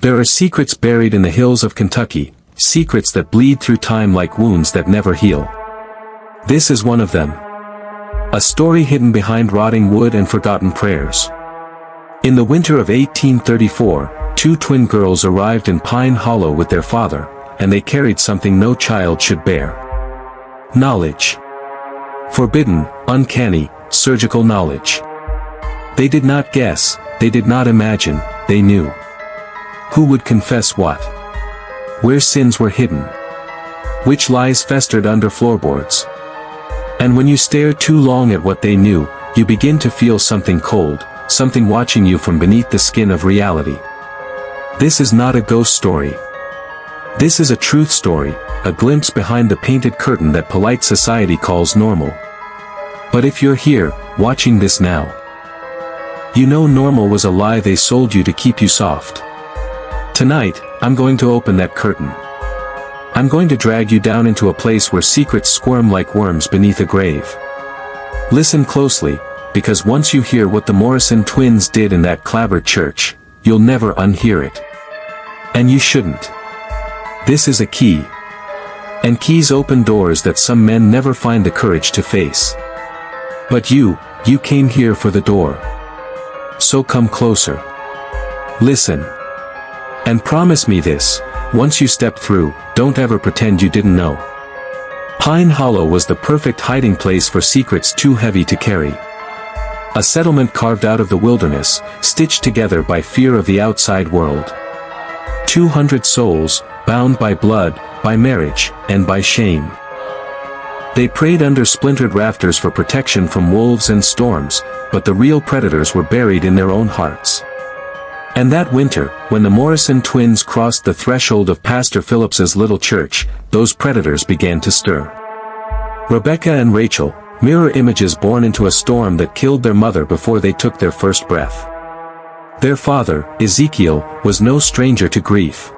There are secrets buried in the hills of Kentucky, secrets that bleed through time like wounds that never heal. This is one of them. A story hidden behind rotting wood and forgotten prayers. In the winter of 1834, two twin girls arrived in Pine Hollow with their father, and they carried something no child should bear. Knowledge. Forbidden, uncanny, surgical knowledge. They did not guess, they did not imagine, they knew. Who would confess what? Where sins were hidden? Which lies festered under floorboards? And when you stare too long at what they knew, you begin to feel something cold, something watching you from beneath the skin of reality. This is not a ghost story. This is a truth story, a glimpse behind the painted curtain that polite society calls normal. But if you're here, watching this now, you know normal was a lie they sold you to keep you soft. Tonight, I'm going to open that curtain. I'm going to drag you down into a place where secrets squirm like worms beneath a grave. Listen closely, because once you hear what the Morrison twins did in that clapboard church, you'll never unhear it. And you shouldn't. This is a key. And keys open doors that some men never find the courage to face. But you came here for the door. So come closer. Listen. And promise me this, once you step through, don't ever pretend you didn't know. Pine Hollow was the perfect hiding place for secrets too heavy to carry. A settlement carved out of the wilderness, stitched together by fear of the outside world. 200 souls, bound by blood, by marriage, and by shame. They prayed under splintered rafters for protection from wolves and storms, but the real predators were buried in their own hearts. And that winter, when the Morrison twins crossed the threshold of Pastor Phillips's little church, those predators began to stir. Rebecca and Rachel, mirror images born into a storm that killed their mother before they took their first breath. Their father, Ezekiel, was no stranger to grief.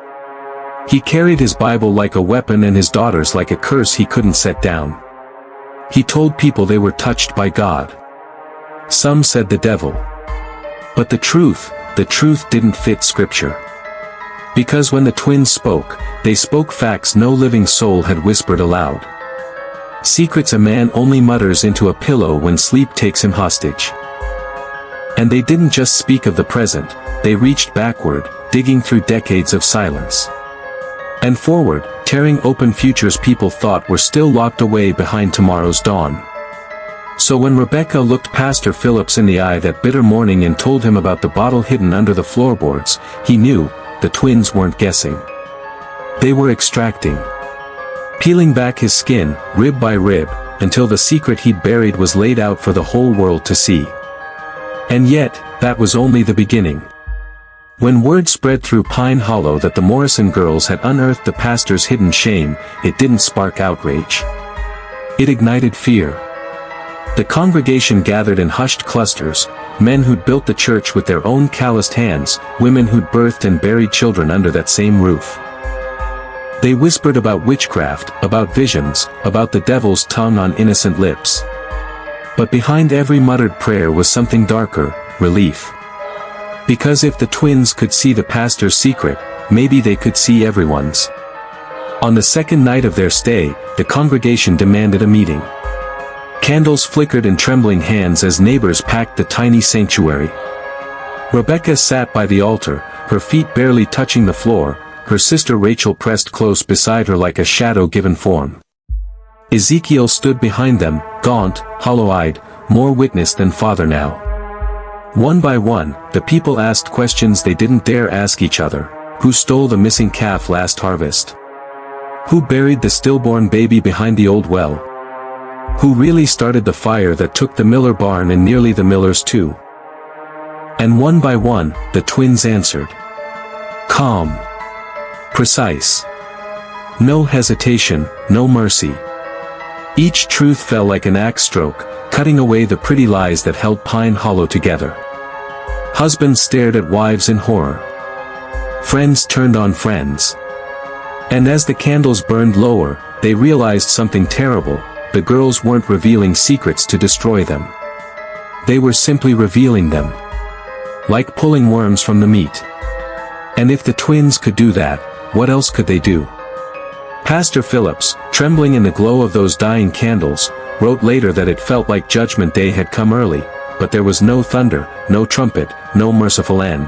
He carried his Bible like a weapon and his daughters like a curse he couldn't set down. He told people they were touched by God. Some said the devil. But the truth didn't fit Scripture. Because when the twins spoke, they spoke facts no living soul had whispered aloud. Secrets a man only mutters into a pillow when sleep takes him hostage. And they didn't just speak of the present, they reached backward, digging through decades of silence. And forward, tearing open futures people thought were still locked away behind tomorrow's dawn. So when Rebecca looked Pastor Phillips in the eye that bitter morning and told him about the bottle hidden under the floorboards, he knew, the twins weren't guessing. They were extracting. Peeling back his skin, rib by rib, until the secret he'd buried was laid out for the whole world to see. And yet, that was only the beginning. When word spread through Pine Hollow that the Morrison girls had unearthed the pastor's hidden shame, it didn't spark outrage. It ignited fear. The congregation gathered in hushed clusters, men who'd built the church with their own calloused hands, women who'd birthed and buried children under that same roof. They whispered about witchcraft, about visions, about the devil's tongue on innocent lips. But behind every muttered prayer was something darker, relief. Because if the twins could see the pastor's secret, maybe they could see everyone's. On the second night of their stay, the congregation demanded a meeting. Candles flickered in trembling hands as neighbors packed the tiny sanctuary. Rebecca sat by the altar, her feet barely touching the floor, her sister Rachel pressed close beside her like a shadow-given form. Ezekiel stood behind them, gaunt, hollow-eyed, more witness than father now. One by one, the people asked questions they didn't dare ask each other. Who stole the missing calf last harvest? Who buried the stillborn baby behind the old well? Who really started the fire that took the Miller barn and nearly the Millers too? And one by one, the twins answered. Calm. Precise. No hesitation, no mercy. Each truth fell like an axe stroke, cutting away the pretty lies that held Pine Hollow together. Husbands stared at wives in horror. Friends turned on friends. And as the candles burned lower, they realized something terrible. The girls weren't revealing secrets to destroy them. They were simply revealing them. Like pulling worms from the meat. And if the twins could do that, what else could they do? Pastor Phillips, trembling in the glow of those dying candles, wrote later that it felt like Judgment Day had come early, but there was no thunder, no trumpet, no merciful end.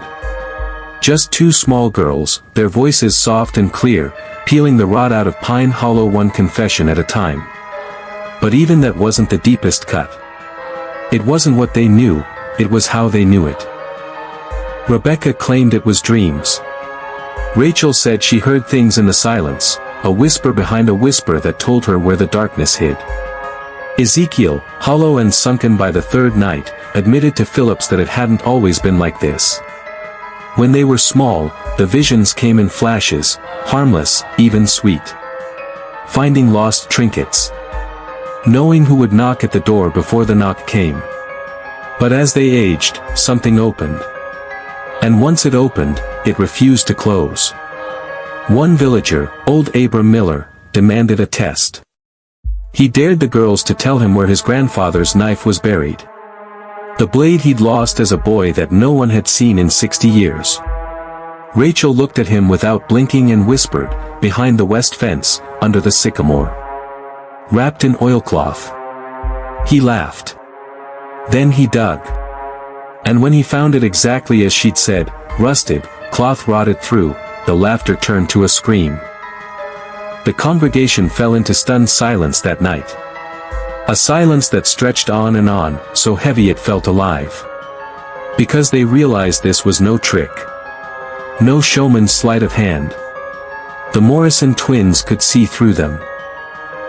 Just two small girls, their voices soft and clear, peeling the rot out of Pine Hollow one confession at a time. But even that wasn't the deepest cut. It wasn't what they knew, it was how they knew it. Rebecca claimed it was dreams. Rachel said she heard things in the silence, a whisper behind a whisper that told her where the darkness hid. Ezekiel, hollow and sunken by the third night, admitted to Phillips that it hadn't always been like this. When they were small, the visions came in flashes, harmless, even sweet. Finding lost trinkets. Knowing who would knock at the door before the knock came. But as they aged, something opened. And once it opened, it refused to close. One villager, old Abram Miller, demanded a test. He dared the girls to tell him where his grandfather's knife was buried. The blade he'd lost as a boy that no one had seen in 60 years. Rachel looked at him without blinking and whispered, behind the west fence, under the sycamore. Wrapped in oilcloth. He laughed. Then he dug. And when he found it exactly as she'd said, rusted, cloth rotted through, the laughter turned to a scream. The congregation fell into stunned silence that night. A silence that stretched on, so heavy it felt alive. Because they realized this was no trick. No showman's sleight of hand. The Morrison twins could see through them.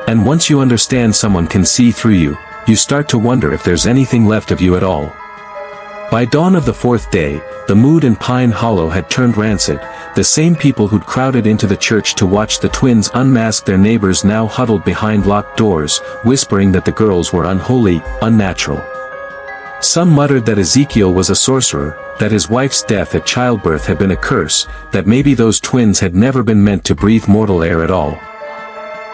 And once you understand someone can see through you, you start to wonder if there's anything left of you at all. By dawn of the fourth day, the mood in Pine Hollow had turned rancid. The same people who'd crowded into the church to watch the twins unmask their neighbors now huddled behind locked doors, whispering that the girls were unholy, unnatural. Some muttered that Ezekiel was a sorcerer, that his wife's death at childbirth had been a curse, that maybe those twins had never been meant to breathe mortal air at all.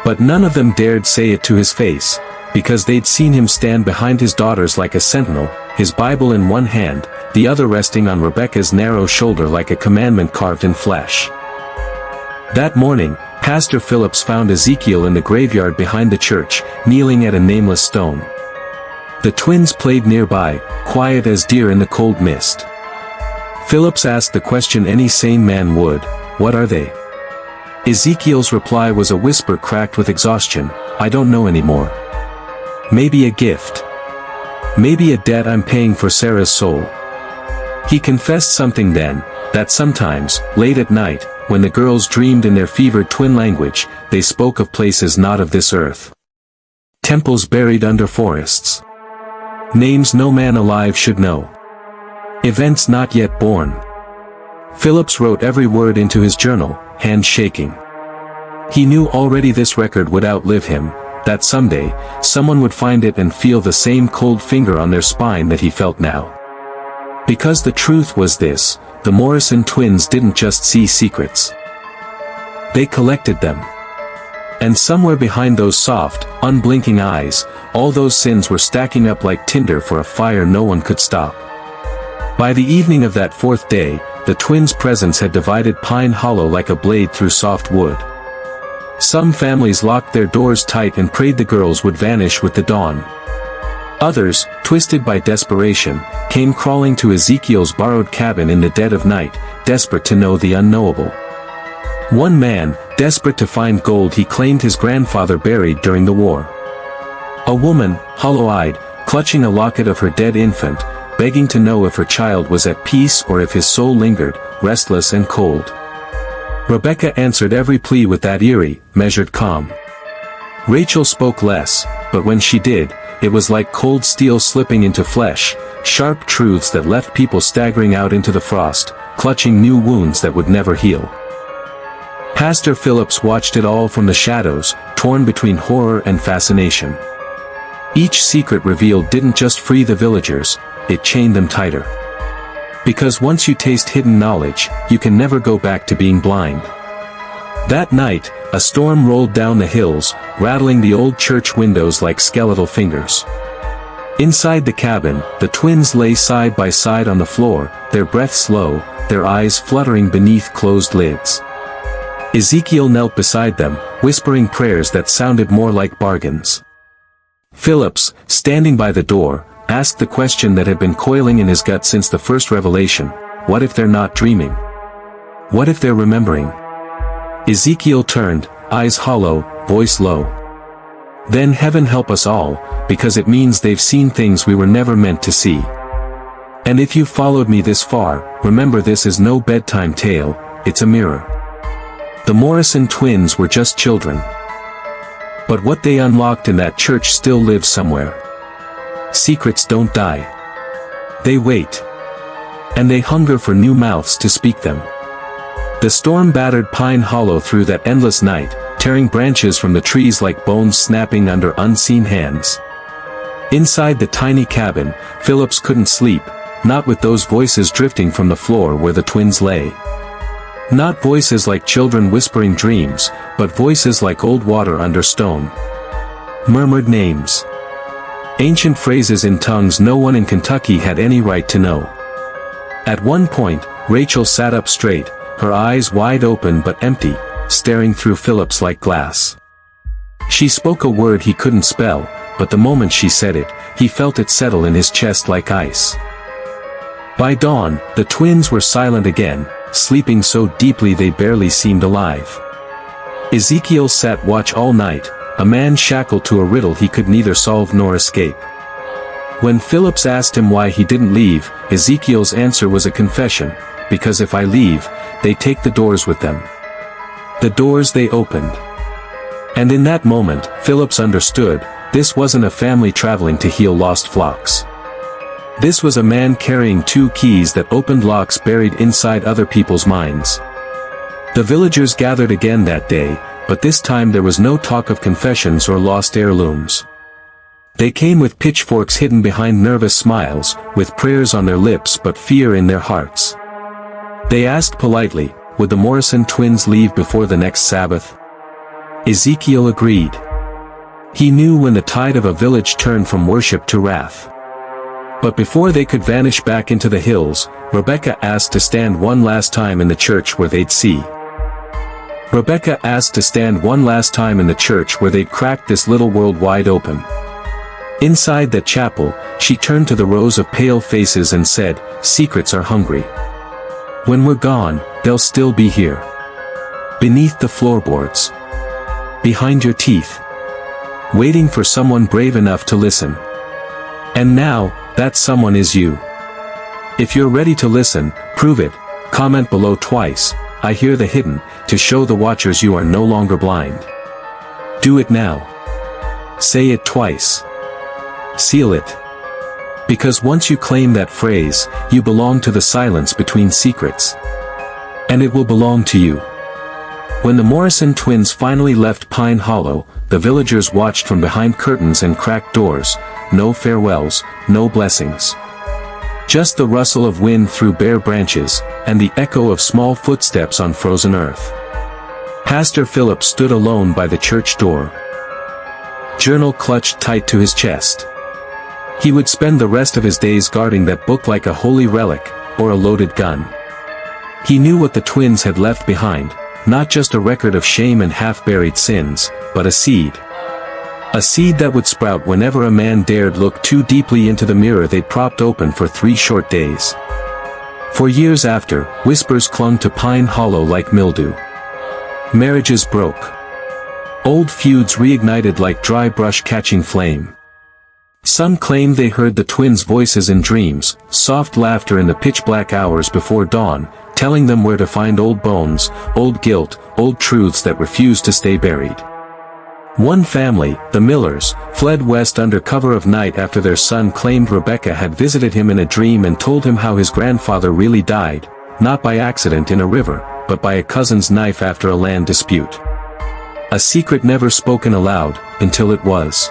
But none of them dared say it to his face, because they'd seen him stand behind his daughters like a sentinel, his Bible in one hand, the other resting on Rebecca's narrow shoulder like a commandment carved in flesh. That morning, Pastor Phillips found Ezekiel in the graveyard behind the church, kneeling at a nameless stone. The twins played nearby, quiet as deer in the cold mist. Phillips asked the question any sane man would, "What are they?" Ezekiel's reply was a whisper cracked with exhaustion, "I don't know anymore. Maybe a gift. Maybe a debt I'm paying for Sarah's soul." He confessed something then, that sometimes, late at night, when the girls dreamed in their fevered twin language, they spoke of places not of this earth. Temples buried under forests. Names no man alive should know. Events not yet born. Phillips wrote every word into his journal, hand shaking. He knew already this record would outlive him, that someday, someone would find it and feel the same cold finger on their spine that he felt now. Because the truth was this, the Morrison twins didn't just see secrets. They collected them. And somewhere behind those soft, unblinking eyes, all those sins were stacking up like tinder for a fire no one could stop. By the evening of that fourth day, the twins' presence had divided Pine Hollow like a blade through soft wood. Some families locked their doors tight and prayed the girls would vanish with the dawn. Others, twisted by desperation, came crawling to Ezekiel's borrowed cabin in the dead of night, desperate to know the unknowable. One man, desperate to find gold he claimed his grandfather buried during the war. A woman, hollow-eyed, clutching a locket of her dead infant, begging to know if her child was at peace or if his soul lingered, restless and cold. Rebecca answered every plea with that eerie, measured calm. Rachel spoke less, but when she did, it was like cold steel slipping into flesh, sharp truths that left people staggering out into the frost, clutching new wounds that would never heal. Pastor Phillips watched it all from the shadows, torn between horror and fascination. Each secret revealed didn't just free the villagers, it chained them tighter. Because once you taste hidden knowledge, you can never go back to being blind. That night, a storm rolled down the hills, rattling the old church windows like skeletal fingers. Inside the cabin, the twins lay side by side on the floor, their breath slow, their eyes fluttering beneath closed lids. Ezekiel knelt beside them, whispering prayers that sounded more like bargains. Phillips, standing by the door, asked the question that had been coiling in his gut since the first revelation: what if they're not dreaming? What if they're remembering? Ezekiel turned, eyes hollow, voice low. Then heaven help us all, because it means they've seen things we were never meant to see. And if you've followed me this far, remember this is no bedtime tale, it's a mirror. The Morrison twins were just children. But what they unlocked in that church still lives somewhere. Secrets don't die. They wait. And they hunger for new mouths to speak them. The storm battered Pine Hollow through that endless night, tearing branches from the trees like bones snapping under unseen hands. Inside the tiny cabin, Phillips couldn't sleep, not with those voices drifting from the floor where the twins lay. Not voices like children whispering dreams, but voices like old water under stone. Murmured names. Ancient phrases in tongues no one in Kentucky had any right to know. At one point, Rachel sat up straight, her eyes wide open but empty, staring through Phillips like glass. She spoke a word he couldn't spell, but the moment she said it, he felt it settle in his chest like ice. By dawn, the twins were silent again, sleeping so deeply they barely seemed alive. Ezekiel sat watch all night, a man shackled to a riddle he could neither solve nor escape. When Phillips asked him why he didn't leave, Ezekiel's answer was a confession: because if I leave, they take the doors with them. The doors they opened. And in that moment, Phillips understood, this wasn't a family traveling to heal lost flocks. This was a man carrying two keys that opened locks buried inside other people's minds. The villagers gathered again that day, but this time there was no talk of confessions or lost heirlooms. They came with pitchforks hidden behind nervous smiles, with prayers on their lips but fear in their hearts. They asked politely, would the Morrison twins leave before the next Sabbath? Ezekiel agreed. He knew when the tide of a village turned from worship to wrath. But before they could vanish back into the hills, Rebecca asked to stand one last time in the church where they'd see. Rebecca asked to stand one last time in the church where they'd crack this little world wide open. Inside that chapel, she turned to the rows of pale faces and said, secrets are hungry. When we're gone, they'll still be here. Beneath the floorboards. Behind your teeth. Waiting for someone brave enough to listen. And now, that someone is you. If you're ready to listen, prove it. Comment below twice, I hear the hidden, to show the watchers you are no longer blind. Do it now. Say it twice. Seal it. Because once you claim that phrase, you belong to the silence between secrets. And it will belong to you. When the Morrison twins finally left Pine Hollow, the villagers watched from behind curtains and cracked doors, no farewells, no blessings. Just the rustle of wind through bare branches, and the echo of small footsteps on frozen earth. Pastor Philip stood alone by the church door. Journal clutched tight to his chest. He would spend the rest of his days guarding that book like a holy relic, or a loaded gun. He knew what the twins had left behind, not just a record of shame and half-buried sins, but a seed. A seed that would sprout whenever a man dared look too deeply into the mirror they'd propped open for 3 short days. For years after, whispers clung to Pine Hollow like mildew. Marriages broke. Old feuds reignited like dry brush catching flame. Some claimed they heard the twins' voices in dreams, soft laughter in the pitch-black hours before dawn, telling them where to find old bones, old guilt, old truths that refused to stay buried. One family, the Millers, fled west under cover of night after their son claimed Rebecca had visited him in a dream and told him how his grandfather really died, not by accident in a river, but by a cousin's knife after a land dispute. A secret never spoken aloud, until it was.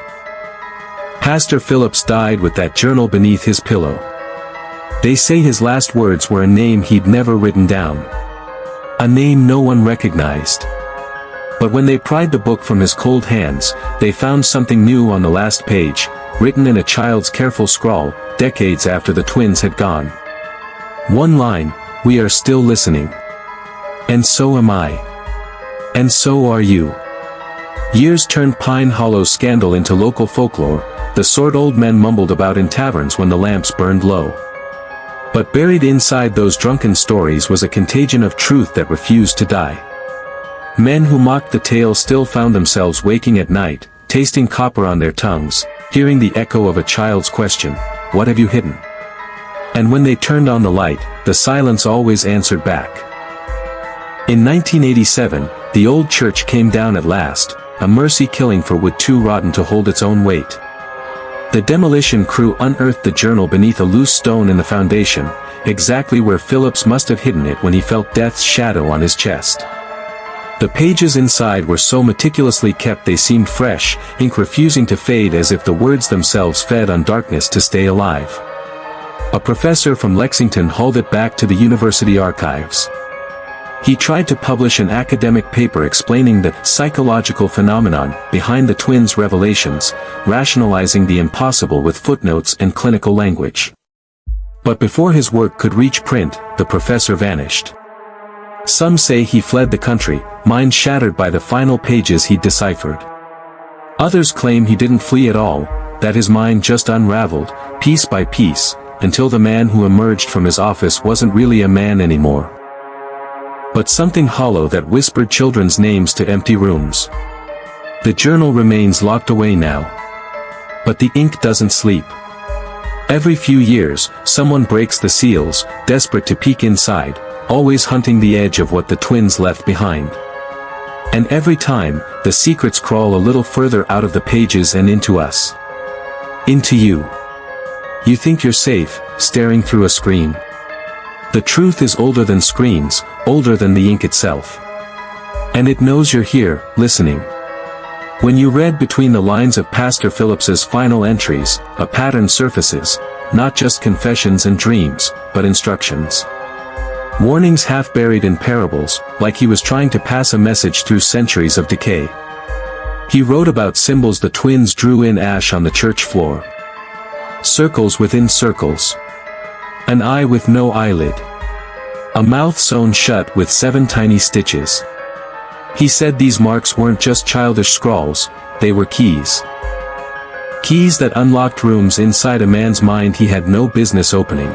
Pastor Phillips died with that journal beneath his pillow. They say his last words were a name he'd never written down. A name no one recognized. But when they pried the book from his cold hands, they found something new on the last page, written in a child's careful scrawl, decades after the twins had gone. One line, "We are still listening. And so am I. And so are you." Years turned Pine Hollow's scandal into local folklore, the sort old men mumbled about in taverns when the lamps burned low. But buried inside those drunken stories was a contagion of truth that refused to die. Men who mocked the tale still found themselves waking at night, tasting copper on their tongues, hearing the echo of a child's question, "What have you hidden?" And when they turned on the light, the silence always answered back. In 1987, the old church came down at last, a mercy killing for wood too rotten to hold its own weight. The demolition crew unearthed the journal beneath a loose stone in the foundation, exactly where Phillips must have hidden it when he felt death's shadow on his chest. The pages inside were so meticulously kept they seemed fresh, ink refusing to fade as if the words themselves fed on darkness to stay alive. A professor from Lexington hauled it back to the university archives. He tried to publish an academic paper explaining the psychological phenomenon behind the twins' revelations, rationalizing the impossible with footnotes and clinical language. But before his work could reach print, the professor vanished. Some say he fled the country, mind shattered by the final pages he'd deciphered. Others claim he didn't flee at all, that his mind just unraveled, piece by piece, until the man who emerged from his office wasn't really a man anymore, but something hollow that whispered children's names to empty rooms. The journal remains locked away now. But the ink doesn't sleep. Every few years, someone breaks the seals, desperate to peek inside, always hunting the edge of what the twins left behind. And every time, the secrets crawl a little further out of the pages and into us. Into you. You think you're safe, staring through a screen. The truth is older than screens, older than the ink itself. And it knows you're here, listening. When you read between the lines of Pastor Phillips's final entries, a pattern surfaces, not just confessions and dreams, but instructions. Warnings half buried in parables, like he was trying to pass a message through centuries of decay. He wrote about symbols the twins drew in ash on the church floor. Circles within circles. An eye with no eyelid. A mouth sewn shut with 7 tiny stitches. He said these marks weren't just childish scrawls, they were keys. Keys that unlocked rooms inside a man's mind he had no business opening.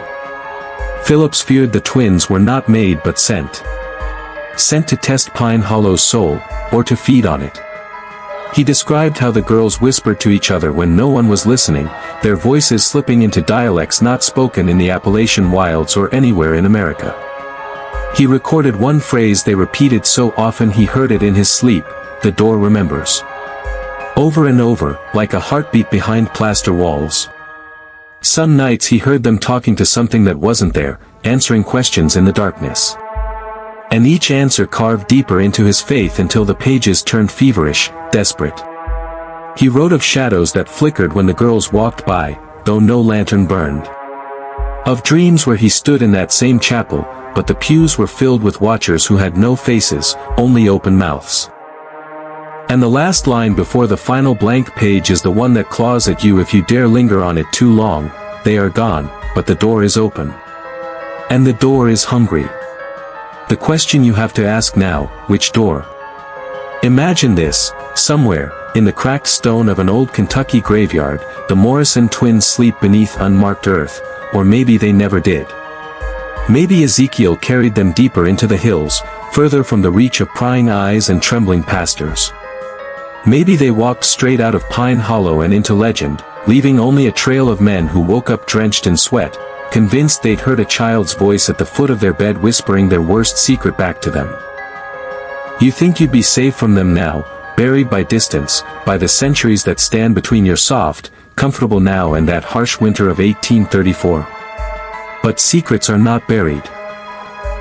Phillips feared the twins were not made but sent. Sent to test Pine Hollow's soul, or to feed on it. He described how the girls whispered to each other when no one was listening, their voices slipping into dialects not spoken in the Appalachian wilds or anywhere in America. He recorded one phrase they repeated so often he heard it in his sleep, "The door remembers." Over and over, like a heartbeat behind plaster walls. Some nights he heard them talking to something that wasn't there, answering questions in the darkness. And each answer carved deeper into his faith until the pages turned feverish, desperate. He wrote of shadows that flickered when the girls walked by, though no lantern burned. Of dreams where he stood in that same chapel, but the pews were filled with watchers who had no faces, only open mouths. And the last line before the final blank page is the one that claws at you if you dare linger on it too long. They are gone, but the door is open. And the door is hungry. The question you have to ask now, which door? Imagine this, somewhere, in the cracked stone of an old Kentucky graveyard, the Morrison twins sleep beneath unmarked earth, or maybe they never did. Maybe Ezekiel carried them deeper into the hills, further from the reach of prying eyes and trembling pastors. Maybe they walked straight out of Pine Hollow and into legend, leaving only a trail of men who woke up drenched in sweat, convinced they'd heard a child's voice at the foot of their bed whispering their worst secret back to them. You think you'd be safe from them now, buried by distance, by the centuries that stand between your soft, comfortable now and that harsh winter of 1834. But secrets are not buried.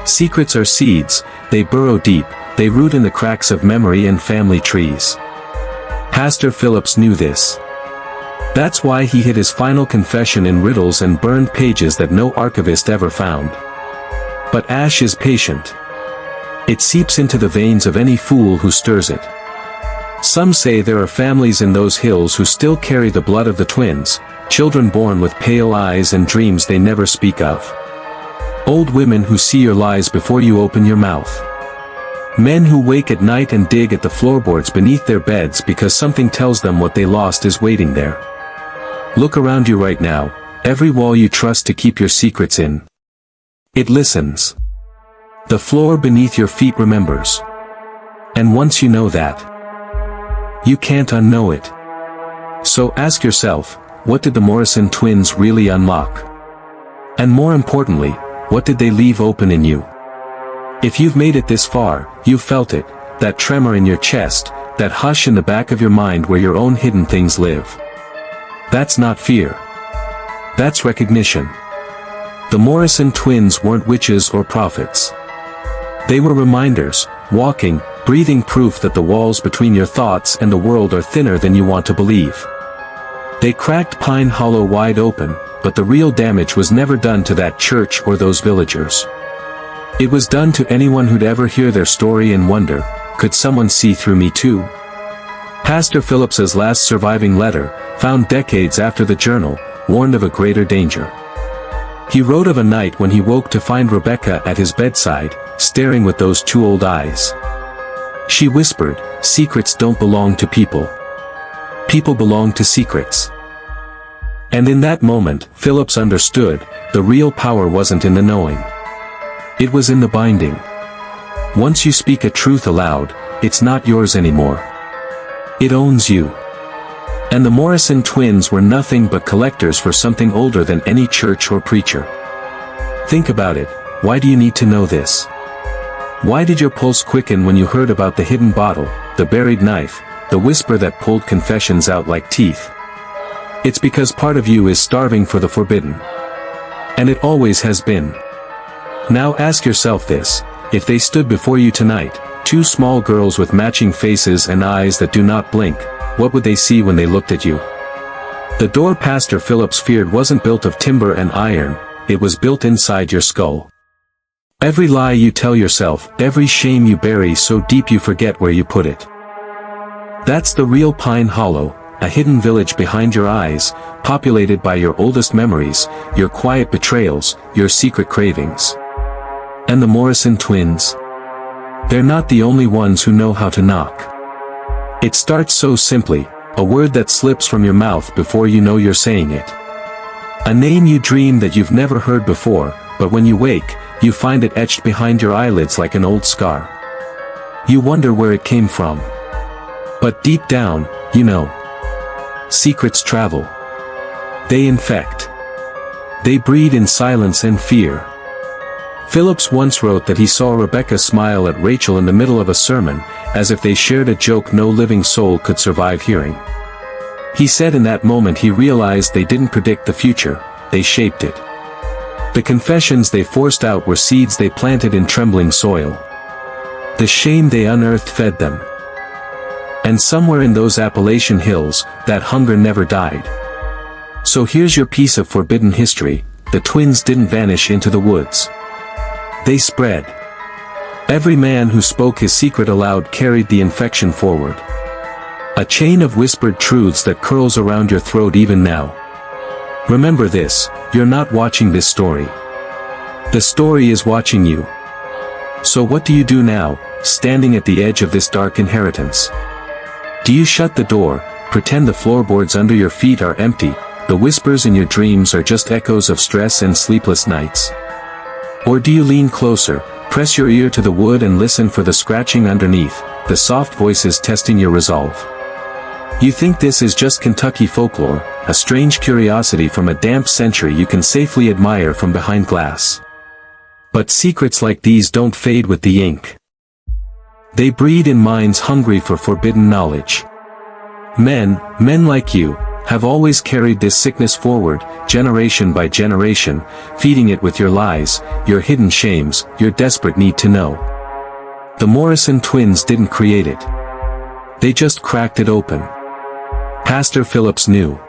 Secrets are seeds, they burrow deep, they root in the cracks of memory and family trees. Pastor Phillips knew this. That's why he hid his final confession in riddles and burned pages that no archivist ever found. But ash is patient. It seeps into the veins of any fool who stirs it. Some say there are families in those hills who still carry the blood of the twins, children born with pale eyes and dreams they never speak of. Old women who see your lies before you open your mouth. Men who wake at night and dig at the floorboards beneath their beds because something tells them what they lost is waiting there. Look around you right now, every wall you trust to keep your secrets in. It listens. The floor beneath your feet remembers. And once you know that, you can't unknow it. So ask yourself, what did the Morrison twins really unlock? And more importantly, what did they leave open in you? If you've made it this far, you've felt it, that tremor in your chest, that hush in the back of your mind where your own hidden things live. That's not fear. That's recognition. The Morrison twins weren't witches or prophets. They were reminders, walking, breathing proof that the walls between your thoughts and the world are thinner than you want to believe. They cracked Pine Hollow wide open, but the real damage was never done to that church or those villagers. It was done to anyone who'd ever hear their story and wonder, could someone see through me too? Pastor Phillips's last surviving letter, found decades after the journal, warned of a greater danger. He wrote of a night when he woke to find Rebecca at his bedside, staring with those two old eyes. She whispered, "Secrets don't belong to people. People belong to secrets." And in that moment, Phillips understood, the real power wasn't in the knowing. It was in the binding. Once you speak a truth aloud, it's not yours anymore. It owns you. And the Morrison twins were nothing but collectors for something older than any church or preacher. Think about it, why do you need to know this? Why did your pulse quicken when you heard about the hidden bottle, the buried knife, the whisper that pulled confessions out like teeth? It's because part of you is starving for the forbidden. And it always has been. Now ask yourself this, if they stood before you tonight, two small girls with matching faces and eyes that do not blink, what would they see when they looked at you? The door Pastor Phillips feared wasn't built of timber and iron, it was built inside your skull. Every lie you tell yourself, every shame you bury so deep you forget where you put it. That's the real Pine Hollow, a hidden village behind your eyes, populated by your oldest memories, your quiet betrayals, your secret cravings. And the Morrison twins? They're not the only ones who know how to knock. It starts so simply, a word that slips from your mouth before you know you're saying it. A name you dream that you've never heard before, but when you wake, you find it etched behind your eyelids like an old scar. You wonder where it came from. But deep down, you know. Secrets travel. They infect. They breed in silence and fear. Phillips once wrote that he saw Rebecca smile at Rachel in the middle of a sermon, as if they shared a joke no living soul could survive hearing. He said in that moment he realized they didn't predict the future, they shaped it. The confessions they forced out were seeds they planted in trembling soil. The shame they unearthed fed them. And somewhere in those Appalachian hills, that hunger never died. So here's your piece of forbidden history, the twins didn't vanish into the woods. They spread. Every man who spoke his secret aloud carried the infection forward. A chain of whispered truths that curls around your throat even now. Remember this, you're not watching this story. The story is watching you. So what do you do now, standing at the edge of this dark inheritance? Do you shut the door, pretend the floorboards under your feet are empty, the whispers in your dreams are just echoes of stress and sleepless nights? Or do you lean closer, press your ear to the wood and listen for the scratching underneath, the soft voices testing your resolve? You think this is just Kentucky folklore, a strange curiosity from a damp century you can safely admire from behind glass. But secrets like these don't fade with the ink. They breed in minds hungry for forbidden knowledge. Men like you, have always carried this sickness forward, generation by generation, feeding it with your lies, your hidden shames, your desperate need to know. The Morrison twins didn't create it. They just cracked it open. Pastor Phillips knew.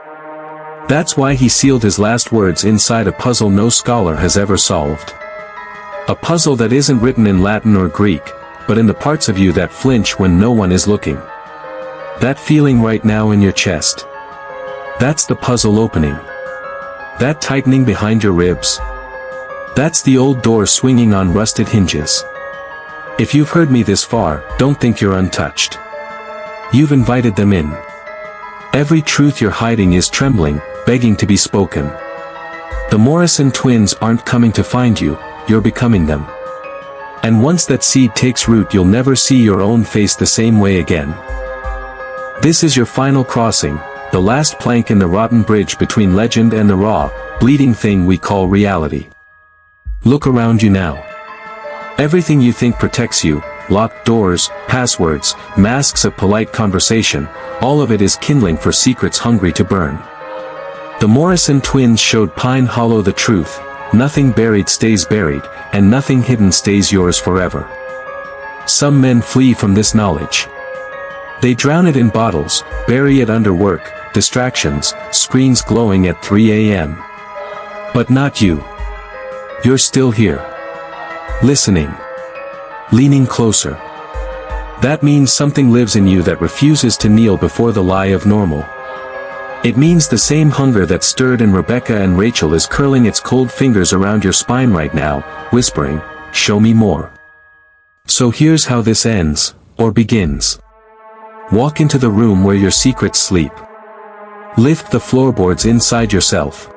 That's why he sealed his last words inside a puzzle no scholar has ever solved. A puzzle that isn't written in Latin or Greek, but in the parts of you that flinch when no one is looking. That feeling right now in your chest. That's the puzzle opening. That tightening behind your ribs. That's the old door swinging on rusted hinges. If you've heard me this far, don't think you're untouched. You've invited them in. Every truth you're hiding is trembling, begging to be spoken. The Morrison twins aren't coming to find you, you're becoming them. And once that seed takes root, you'll never see your own face the same way again. This is your final crossing, the last plank in the rotten bridge between legend and the raw, bleeding thing we call reality. Look around you now. Everything you think protects you, locked doors, passwords, masks of polite conversation, all of it is kindling for secrets hungry to burn. The Morrison twins showed Pine Hollow the truth: nothing buried stays buried, and nothing hidden stays yours forever. Some men flee from this knowledge. They drown it in bottles, bury it under work, distractions, screens glowing at 3 a.m. But not you. You're still here. Listening. Leaning closer. That means something lives in you that refuses to kneel before the lie of normal. It means the same hunger that stirred in Rebecca and Rachel is curling its cold fingers around your spine right now, whispering, "Show me more." So here's how this ends, or begins. Walk into the room where your secrets sleep. Lift the floorboards inside yourself.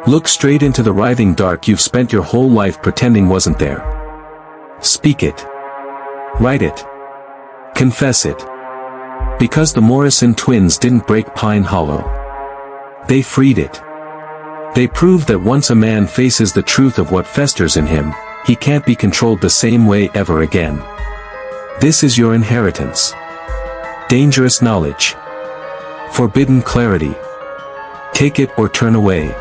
Look straight into the writhing dark you've spent your whole life pretending wasn't there. Speak it. Write it. Confess it. Because the Morrison twins didn't break Pine Hollow. They freed it. They proved that once a man faces the truth of what festers in him, he can't be controlled the same way ever again. This is your inheritance. Dangerous knowledge. Forbidden clarity. Take it or turn away.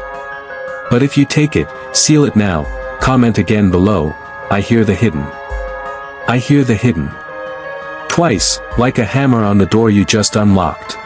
But if you take it, seal it now. Comment again below, "I hear the hidden." I hear the hidden. Twice, like a hammer on the door you just unlocked.